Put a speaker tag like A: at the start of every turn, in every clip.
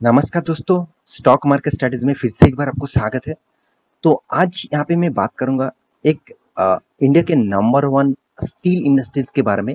A: नमस्कार दोस्तों, stock market strategy में फिर से एक बार आपको स्वागत है। तो आज यहाँ पे मैं बात करूँगा एक इंडिया के नंबर वन स्टील इंडस्ट्रीज के बारे में।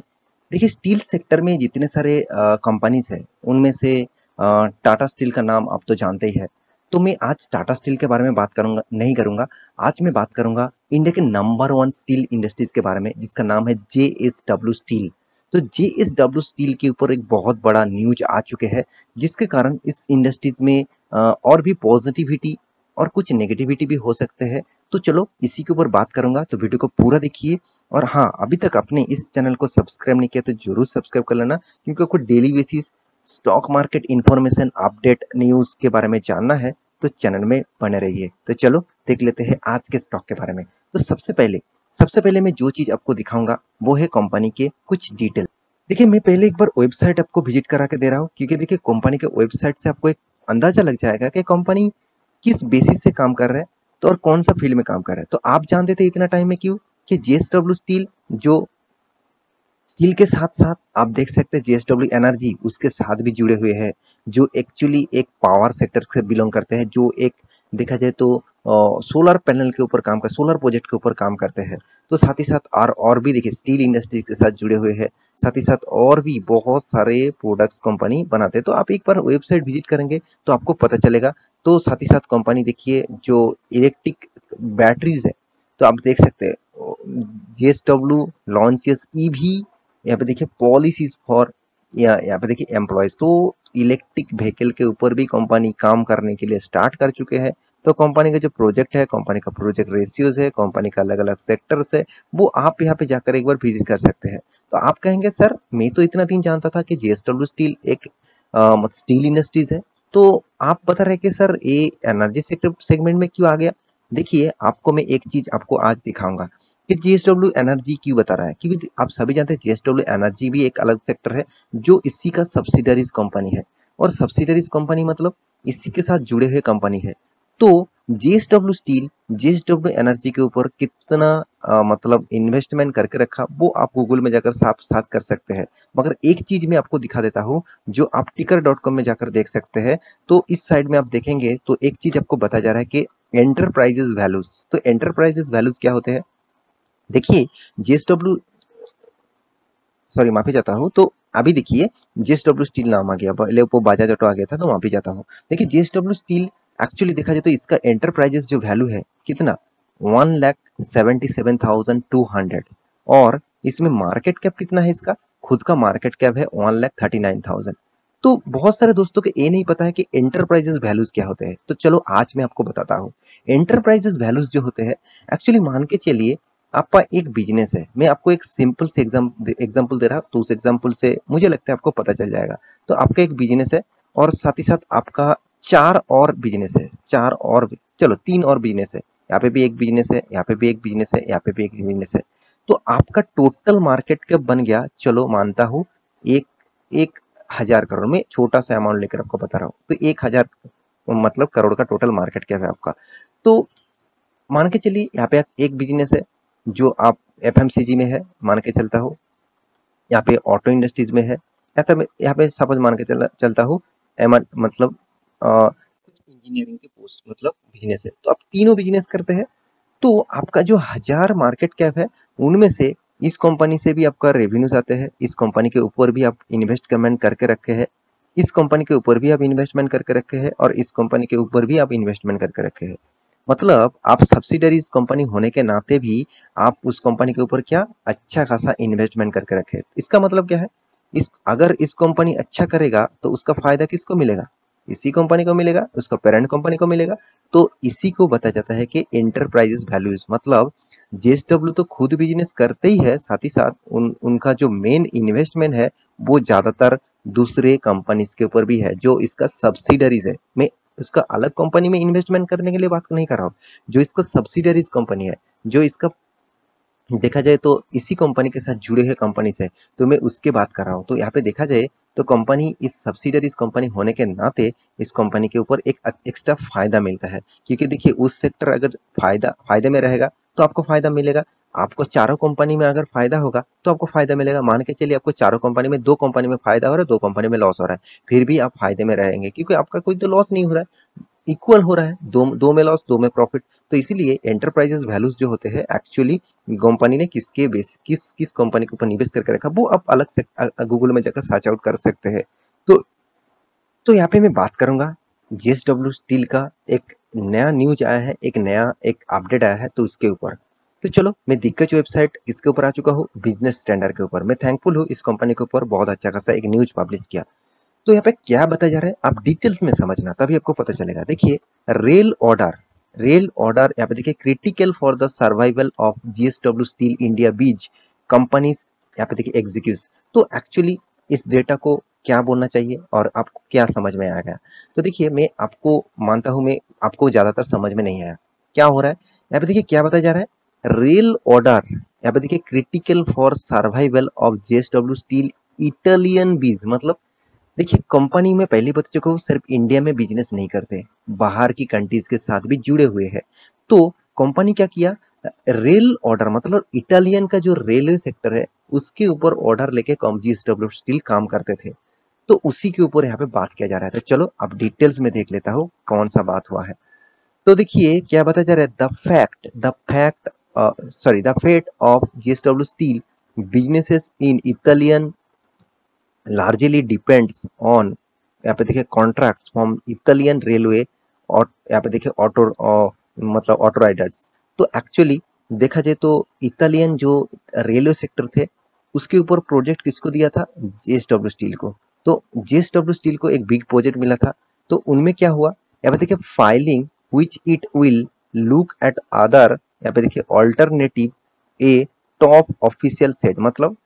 A: देखिए, स्टील सेक्टर में जितने सारे कंपनीज हैं, उनमें से टाटा स्टील का नाम आप तो जानते ही है। तो मैं आज टाटा स्टील के बारे में बात करूँगा नहीं करूँगा। आज मैं बात करूँगा इंडिया के नंबर वन स्टील इंडस्ट्रीज के बारे में, जिसका नाम है JSW स्टील। तो JSW स्टील के ऊपर एक बहुत बड़ा न्यूज आ चुके हैं, जिसके कारण इस इंडस्ट्रीज में और भी पॉजिटिविटी और कुछ नेगेटिविटी भी हो सकते हैं। तो चलो इसी के ऊपर बात करूंगा, तो वीडियो को पूरा देखिए। और हाँ, अभी तक आपने इस चैनल को सब्सक्राइब नहीं किया तो जरूर सब्सक्राइब कर लेना, क्योंकि आपको daily basis stock market information, update, news के बारे में जानना है तो चैनल में बने रहिए। तो चलो देख लेते हैं आज के स्टॉक के बारे में। तो सबसे पहले मैं जो चीज आपको दिखाऊंगा वो है कंपनी के कुछ डिटेल। देखिए, मैं पहले एक बार वेबसाइट आपको विजिट करा के दे रहा हूँ, क्योंकि देखिए कंपनी के वेबसाइट से आपको एक अंदाजा लग जाएगा कि कंपनी किस बेसिस से काम कर रहा है, तो और कौन सा फील्ड में काम कर रहा है। तो आप जानते थे इतना टाइम में क्यों कि JSW स्टील, जो स्टील के साथ साथ आप देख सकते हैं JSW एनर्जी उसके साथ भी जुड़े हुए हैं, जो एक्चुअली एक पावर सेक्टर से बिलोंग करते हैं, जो एक देखा जाए तो सोलर पैनल के ऊपर काम कर सोलर प्रोजेक्ट के ऊपर काम करते हैं। तो साथ ही साथ और भी देखिए स्टील इंडस्ट्री के साथ जुड़े हुए हैं। साथ ही साथ और भी बहुत सारे प्रोडक्ट्स कंपनी बनाते हैं। तो आप एक बार वेबसाइट विजिट करेंगे तो आपको पता चलेगा। तो साथ ही साथ कंपनी देखिए जो इलेक्ट्रिक बैटरीज है, तो आप देख सकते हैं JSW लॉन्चेस EV। यहाँ पे देखिए पॉलिसीज फॉर, या यहाँ पे देखिए एम्प्लॉयज। तो इलेक्ट्रिक व्हीकल के ऊपर भी कंपनी काम करने के लिए स्टार्ट कर चुके हैं। तो कंपनी का जो प्रोजेक्ट है, कंपनी का प्रोजेक्ट रेशियोज है, कंपनी का अलग अलग सेक्टर्स है, वो आप यहाँ पे जाकर एक बार विजिट कर सकते हैं। तो आप कहेंगे सर मैं तो इतना दिन जानता था कि JSW स्टील एक स्टील इंडस्ट्रीज है, तो आप बता रहे कि सर ये एनर्जी सेक्टर सेगमेंट में क्यों आ गया। देखिए, आपको मैं एक चीज आपको आज दिखाऊंगा कि JSW एनर्जी क्यों बता रहा है, क्योंकि आप सभी जानते हैं JSW एनर्जी भी एक अलग सेक्टर है, जो इसी का सब्सिडरीज कंपनी है। और सब्सिडरीज कंपनी मतलब इसी के साथ जुड़े हुए कंपनी है। तो JSW स्टील JSW एनर्जी के ऊपर कितना मतलब इन्वेस्टमेंट करके रखा, वो आप गूगल में जाकर साफ सर्च कर सकते हैं। मगर एक चीज मैं आपको दिखा देता हूँ, जो आप टिकर.com में जाकर देख सकते हैं। तो इस साइड में आप देखेंगे तो एक चीज आपको बताया जा रहा है कि एंटरप्राइजेज वैल्यूज। तो एंटरप्राइजेज वैल्यूज क्या होते हैं, देखिए JSW, सॉरी माफी चाहता हूँ। तो अभी देखिए JSW स्टील नाम आ गया, पहले वो बाजाज ऑटो आ गया था, तो माफी चाहता हूँ। देखिए JSW स्टील एक्चुअली देखा जाए तो इसका एंटरप्राइजेस जो वैल्यू है कितना, 1,77,200। और इसमें मार्केट कैप कितना है, इसका खुद का मार्केट कैप है 1,39,000। तो बहुत सारे दोस्तों को ये नहीं पता है कि एंटरप्राइजेस वैल्यूज क्या होते हैं। तो चलो आज मैं आपको बताता हूँ। एंटरप्राइजेस वैल्यूज जो होते हैं, एक्चुअली मान के चलिए आपका एक बिजनेस है। मैं आपको एक सिंपल से एग्जांपल दे रहा हूँ, तो उस एग्जांपल से मुझे लगता है आपको पता चल जाएगा। तो आपका एक बिजनेस है और साथ ही साथ आपका चार और बिजनेस है, चलो तीन और बिजनेस है। यहाँ पे भी एक बिजनेस है, यहाँ पे भी एक बिजनेस है, यहाँ पे भी एक बिजनेस है। तो आपका टोटल मार्केट कैप बन गया, चलो मानता हूँ एक एक 1,000 करोड़ में, छोटा सा अमाउंट लेकर आपको बता रहा हूँ। तो 1,000 मतलब करोड़ का टोटल मार्केट कैप है आपका। तो मान के चलिए यहाँ पे एक बिजनेस है जो आप FMCG में है, मान के चलता हूँ। यहाँ पे ऑटो इंडस्ट्रीज में है, यहाँ पे सपोज मान के चलता हूँ मतलब इंजीनियरिंग के पोस्ट मतलब बिजनेस है। तो आप तीनों बिजनेस करते हैं। तो आपका जो 1,000 मार्केट कैप है, उनमें से इस कंपनी से भी आपका रेवेन्यूज आते हैं, इस कंपनी के ऊपर भी आप इन्वेस्टमेंट करके रखे हैं, इस कंपनी के ऊपर भी आप इन्वेस्टमेंट करके रखे हैं, और इस कंपनी के ऊपर भी आप इन्वेस्टमेंट करके रखे हैं। मतलब आप सब्सिडरीज कंपनी होने के नाते भी आप उस कंपनी के ऊपर क्या अच्छा खासा इन्वेस्टमेंट करके रखे। इसका मतलब क्या है, इस अगर इस कंपनी अच्छा करेगा तो उसका फायदा किसको मिलेगा, इसी कंपनी को मिलेगा, उसका पेरेंट कंपनी को मिलेगा। तो इसी को बताया जाता है कि एंटरप्राइजेस वैल्यूज। मतलब JSW तो खुद बिजनेस करते ही है, साथ ही साथ उनका जो मेन इन्वेस्टमेंट है वो ज्यादातर दूसरे कंपनीज के ऊपर भी है, जो इसका सब्सिडरीज है। मैं उसका अलग कंपनी में इन्वेस्टमेंट करने के लिए बात नहीं कर रहा हूँ, जो इसका सब्सिडरीज कंपनी है, जो इसका देखा जाए तो इसी कंपनी के साथ जुड़े हुए कंपनी से, तो मैं उसके बात कर रहा हूँ। तो यहाँ पे देखा जाए तो कंपनी इस सब्सिडरीज कंपनी होने के नाते इस कंपनी के ऊपर एक एक्स्ट्रा फायदा मिलता है, क्योंकि देखिए उस सेक्टर अगर फायदे में रहेगा तो आपको फायदा मिलेगा। आपको चारों कंपनी में अगर फायदा होगा तो आपको फायदा मिलेगा। मान के चलिए आपको चारों कंपनी में, दो कंपनी में फायदा हो रहा है, दो कंपनी में लॉस हो रहा है, फिर भी आप फायदे में रहेंगे क्योंकि आपका कोई तो लॉस नहीं हो रहा है, इक्वल हो रहा है, दो दो में लॉस दो में प्रॉफिट। तो इसीलिए एंटरप्राइजेस वैल्यूज जो होते हैं एक्चुअली कंपनी ने किसके बेस किस किस कंपनी के ऊपर निवेश करके रखा, वो आप अलग से गूगल में जाकर सर्च आउट कर सकते हैं। तो यहाँ पे मैं बात करूंगा जेएसडब्ल्यू स्टील का एक नया न्यूज आया है, एक नया एक अपडेट आया है, तो उसके ऊपर। तो चलो, मैं दिग्गज वेबसाइट इसके ऊपर आ चुका हूँ, बिजनेस स्टैंडर्ड के ऊपर। मैं थैंकफुल हूँ इस कंपनी के ऊपर, बहुत अच्छा खासा एक न्यूज पब्लिश किया। तो यहाँ पे क्या बताया जा रहा है आप डिटेल्स में समझना, तभी आपको पता चलेगा। देखिए, रेल ऑर्डर, रेल ऑर्डर यहाँ पे देखिए, critical for the survival of JSW steel India बीज कंपनीज, यहाँ पे देखिए एग्जीक्यूटिव। तो एक्चुअली इस डेटा को क्या बोलना चाहिए और आपको क्या समझ में आ गया? तो देखिए, मैं आपको मानता हूँ, मैं आपको ज्यादातर समझ में नहीं आया क्या हो रहा है। यहाँ पे देखिए क्या बताया जा रहा है, रेल ऑर्डर यहाँ पे देखिए, critical for survival of JSW steel Italian बीज। मतलब देखिए, कंपनी में पहले बता चुका हूँ, सिर्फ इंडिया में बिजनेस नहीं करते, बाहर की कंट्रीज के साथ भी जुड़े हुए हैं। तो कंपनी क्या किया, रेल ऑर्डर मतलब इटालियन का जो रेलवे सेक्टर है उसके ऊपर ऑर्डर लेके जीएसडब्ल्यू स्टील काम करते थे। तो उसी के ऊपर यहाँ पे बात किया जा रहा है। तो चलो अब डिटेल्स में देख लेता हूँ कौन सा बात हुआ है। तो देखिए क्या बताया जा रहा है, the fate of JSW steel businesses in Italian largely depends on, यहाँ पे देखिए, कॉन्ट्रैक्ट्स फ्रॉम इटालियन रेलवे, और यहाँ पे देखिए ऑटो मतलब ऑटो राइडर्स। तो एक्चुअली देखा जाए तो इटालियन जो रेलवे सेक्टर थे उसके ऊपर प्रोजेक्ट किसको दिया था, जेएसडब्ल्यू स्टील को। तो जेएसडब्ल्यू स्टील को एक बिग प्रोजेक्ट मिला था। तो उनमें क्या हुआ, यहाँ पे देखिए, filing which it will look at other, यहाँ पे देखिए ऑल्टरनेटिव ए टॉप ऑफिशियल सेट, मतलब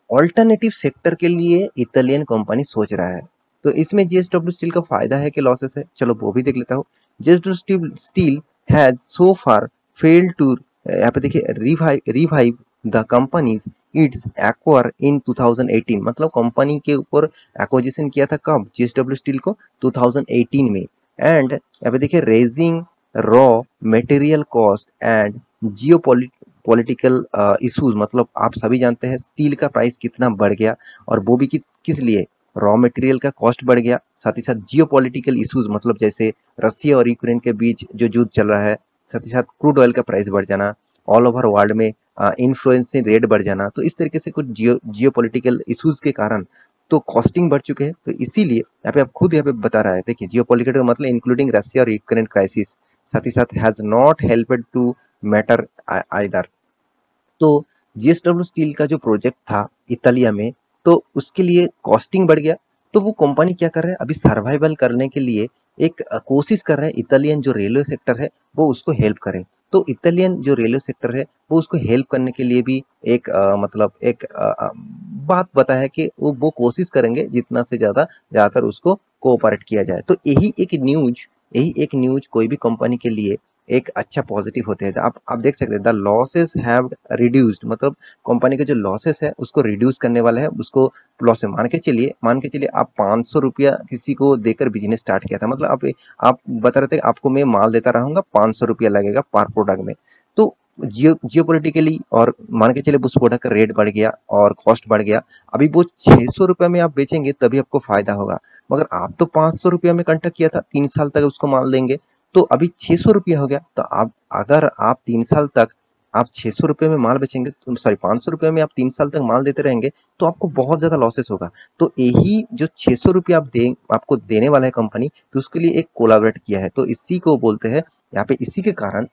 A: ऑल्टरनेटिव सेक्टर के लिए इटालियन कंपनी सोच रहा है। तो इसमें जीएसडब्ल्यू स्टील का फायदा है कि लॉसेस है, चलो वो भी देख लेता हूँ। GSW steel has so far failed to, यहाँ पे देखिए, revive the companies it's acquire in 2018। मतलब कंपनी के ऊपर एक्विजिशन किया था कब, जीएसडब्ल्यू स्टील को 2018 में। एंड यहाँ पे देखिए, raising raw material cost and Jio political issues, मतलब आप सभी जानते हैं स्टील का प्राइस कितना बढ़ गया, और वो भी किस लिए, रॉ मटेरियल का कॉस्ट बढ़ गया, साथ ही साथ जियो पॉलिटिकल इश्यूज, मतलब जैसे रसिया और यूक्रेन के बीच जो युद्ध चल रहा है, साथ ही साथ क्रूड ऑयल का प्राइस बढ़ जाना, ऑल ओवर वर्ल्ड में इन्फ्लुएंसिंग रेट बढ़ जाना। तो इस तरीके से कुछ जियो पॉलिटिकल इशूज के कारण तो कॉस्टिंग बढ़ चुके हैं। तो इसीलिए यहाँ पे आप खुद यहाँ पे बता रहा है, देखिए, जियो पॉलिटिकल मतलब इंक्लूडिंग रसिया और यूक्रेन क्राइसिस, साथ ही साथ has not helped to matter either. तो जीएसडब्ल्यू स्टील का जो प्रोजेक्ट था इतालिया में, तो उसके लिए कॉस्टिंग बढ़ गया। तो वो कंपनी क्या कर रहे हैं, अभी सर्वाइवल करने के लिए एक कोशिश कर रहे हैं, इतालियन जो रेलवे सेक्टर है वो उसको हेल्प करे। तो इतालियन जो रेलवे सेक्टर है वो उसको हेल्प करने के लिए भी एक मतलब एक बात बताया है कि वो कोशिश करेंगे जितना से ज़्यादातर उसको कोऑपरेट किया जाए। तो यही एक न्यूज कोई भी कंपनी के लिए एक अच्छा पॉजिटिव होते हैं। तो आप देख सकते हैं, द लॉसेस हैव रिड्यूस्ड, मतलब कंपनी के जो लॉसेस है उसको रिड्यूस करने वाला है। उसको लॉस है, मान के चलिए आप 500 रुपया किसी को देकर बिजनेस स्टार्ट किया था, मतलब आप बता रहे थे आपको मैं माल देता रहूंगा, 500 रुपया लगेगा पर प्रोडक्ट में। तो जियोपॉलिटिकली और मान के चलिए उस प्रोडक्ट का रेट बढ़ गया और कॉस्ट बढ़ गया, अभी वो 600 रुपया में आप बेचेंगे तभी आपको फायदा होगा। मगर आप तो 500 रुपया में कॉन्ट्रैक्ट किया था, 3 साल तक उसको माल देंगे, तो अभी 600 रुपया हो गया। तो आप अगर आप 3 साल तक आप 600 रुपये में माल बेचेंगे, तो सॉरी 500 रुपये में आप 3 साल तक माल देते रहेंगे, तो आपको बहुत ज्यादा लॉसेस होगा। तो यही जो 600 रुपया आपको देने वाला है कंपनी, तो उसके लिए एक कोलाबरेट किया है। तो इसी को बोलते हैं यहाँ पे, इसी के कारण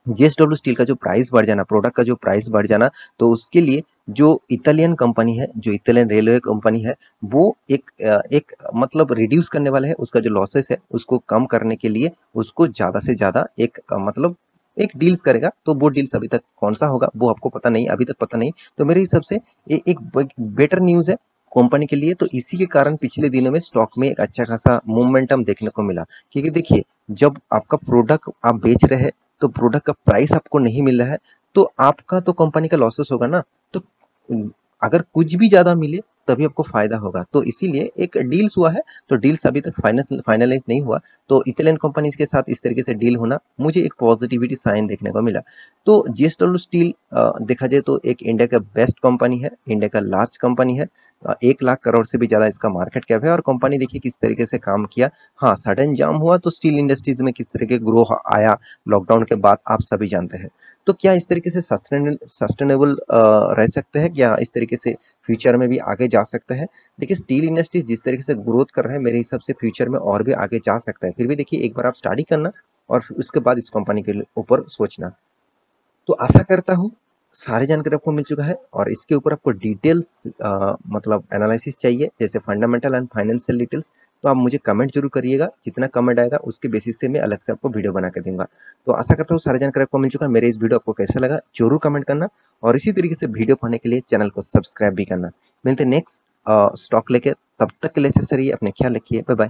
A: जेएसडब्ल्यू स्टील का जो प्राइस बढ़ जाना, प्रोडक्ट का जो प्राइस बढ़ जाना, तो उसके लिए जो इटालियन कंपनी है, जो इटालियन रेलवे कंपनी है, वो एक मतलब रिड्यूस करने वाला है उसका जो लॉसेस है उसको कम करने के लिए, उसको ज्यादा से ज्यादा एक मतलब एक डील्स करेगा। तो वो डील्स अभी तक कौन सा होगा वो आपको पता नहीं, अभी तक पता नहीं। तो मेरे हिसाब से ये एक बेटर न्यूज है कंपनी के लिए। तो इसी के कारण पिछले दिनों में स्टॉक में एक अच्छा खासा मोमेंटम देखने को मिला। क्योंकि देखिए, जब आपका प्रोडक्ट आप बेच रहे हैं तो प्रोडक्ट का प्राइस आपको नहीं मिल रहा है, तो आपका तो कंपनी का लॉसेस होगा ना। तो अगर कुछ भी ज्यादा मिले तभी आपको फ़ायदा होगा। तो इसीलिए एक डील्स हुआ है, तो डील्स अभी तक फाइनलाइज़ नहीं हुआ, तो इथालियन कंपनीज़ के साथ इस तरीके से डील होना मुझे एक पॉजिटिविटी साइन देखने को मिला। तो जेएसडब्ल्यू स्टील देखा जाए तो एक इंडिया का बेस्ट कंपनी है, इंडिया का लार्ज कंपनी है। 1 लाख करोड़ से भी ज़्यादा इसका मार्केट कैप है और कंपनी देखिए किस तरीके से काम किया। हाँ, सडन जाम हुआ तो स्टील इंडस्ट्रीज़ में किस तरह के ग्रो आया लॉकडाउन के बाद आप सभी जानते हैं। तो क्या इस तरीके से सस्टेनेबल रह सकते हैं? क्या इस तरीके से फ्यूचर में भी आगे जा सकते हैं? देखिए स्टील इंडस्ट्रीज जिस तरीके से ग्रोथ कर रहे हैं मेरे हिसाब से फ्यूचर में और भी आगे जा सकता है। फिर भी देखिए एक बार आप स्टडी करना और फिर उसके बाद इस कंपनी के ऊपर सोचना। तो आशा करता हूँ सारी जानकारी आपको मिल चुका है और इसके ऊपर आपको डिटेल्स मतलब एनालिसिस चाहिए जैसे फंडामेंटल एंड फाइनेंशियल डिटेल्स, तो आप मुझे कमेंट जरूर करिएगा। जितना कमेंट आएगा उसके बेसिस से मैं अलग से आपको वीडियो बना के दूंगा। तो आशा करता हूँ सारी जानकारी आपको मिल चुका है। मेरे इस वीडियो आपको कैसा लगा जरूर कमेंट करना और इसी तरीके से वीडियो पाने के लिए चैनल को सब्सक्राइब भी करना। मिलते नेक्स्ट स्टॉक लेके, तब तक के लिए अच्छे से रहिए, अपने ख्याल रखिए, बाय बाय।